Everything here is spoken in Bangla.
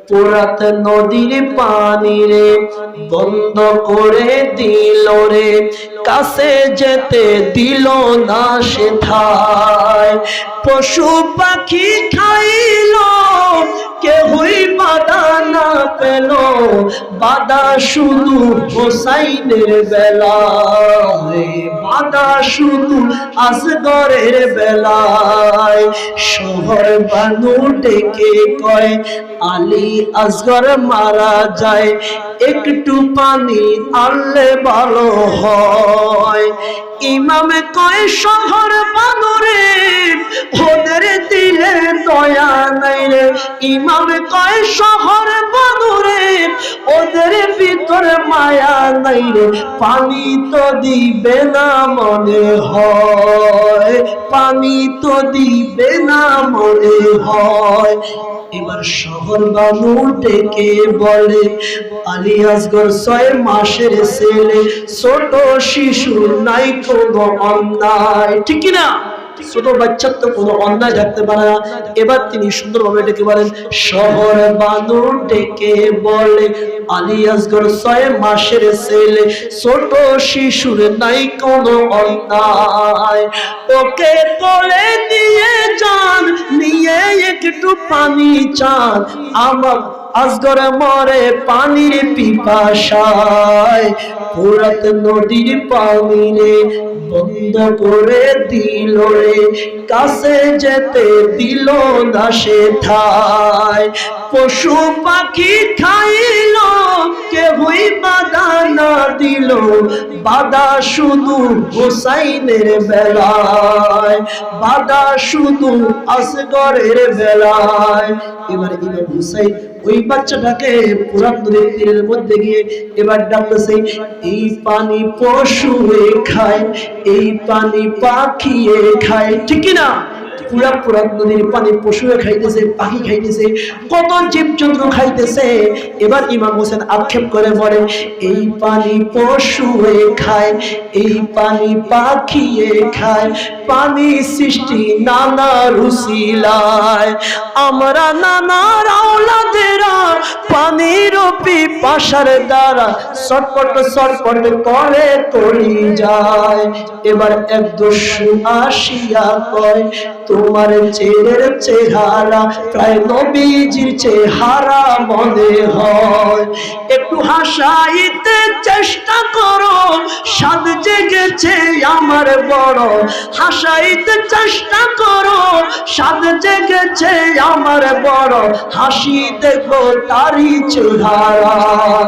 পুরাত নদীর পানি রে বন্ধ করে দিল রে, কাছে যেতে দিল না সে ঠায়। পশু পাখি খাইল কেহই বাধা না পেল, বাধা শুধু হোসাইনের বেলায়, বাধা শুধু আসগরের বেলায়। শহর বানু ডেকে কয় আলী আসগর মারা যায়, একটু পানি আনলে ভালো হয়। ইমাম কয় শহর বানুরে ওদের দিলে দয়া নাই রে, ইমাম কয় শহর বানুরে ওদের ভিতরে মায়া নাই রে, পানি তো দিবে না মনে হয়, পানি তো দিবে না মনে হয়। এবার শহর বানু ডেকে বলে আলী আসগর 6 মাসের ছেলে, ছোট শিশু নাই কোনো অন্যায়, ঠিক কিনা? ছোট বাচ্চার তো কোনো অন্যায় থাকতে পারে না। এবার তিনি সুন্দরভাবে ডেকে বলেন, শহর বানু ডেকে বলে আলী আসগর 6 মাসের ছেলে, ছোট শিশুর নাই কোনো অন্যায়। ওকে কোলে নিয়ে যান, নিয়ে একটু পানি চান, আমার আসগর মরে পানির পিপাসায়। পুরাত নদীর পানি রে বন্ধ করে দিল রে, কাছে যেতে দিল না সে ঠায়। পশু পাখি খাইল কেহই বাধা না দিল, বাধা শুধু হোসাইনের বেলায়, বাধা শুধু আসগরের বেলায়। এবার ইমাম হুসাইন ওই বাচ্চাটাকে পুরাত নদীর তীরের মধ্যে গিয়ে এবার ডাকতেছে, এই পানি পশুয়ে খায়, এই পানি পাখিয়ে খায়, ঠিক না? পুরাত নদীর পানি পশুয়ে খাইতেছে, পাখি খাইতেছে, কত জীবজন্তু খাইতেছে। এবার ইমাম হোসেন আক্ষেপ করে বলে, এই পানি পশুয়ে খায়, এই পানি পাখিয়ে খায়, পানি সৃষ্টি নানা রুসিলায়, আমরা নানার আওলাদেরা পানির পিপাসার দ্বারা ছটপট ছটপট করে তরি যায়। এবার এক দস্যু আসিয়া কয়, তোমার চেহারার চেহারা প্রায় নবীজির চেহারা মনে হয়, একটু হাসাইতে চেষ্টা করো, সাদ জেগেছে আমার বড়, হাসাইতে চেষ্টা করো, সাদ জেগেছে আমার বড়, হাসি দেখো তারি চেহারা।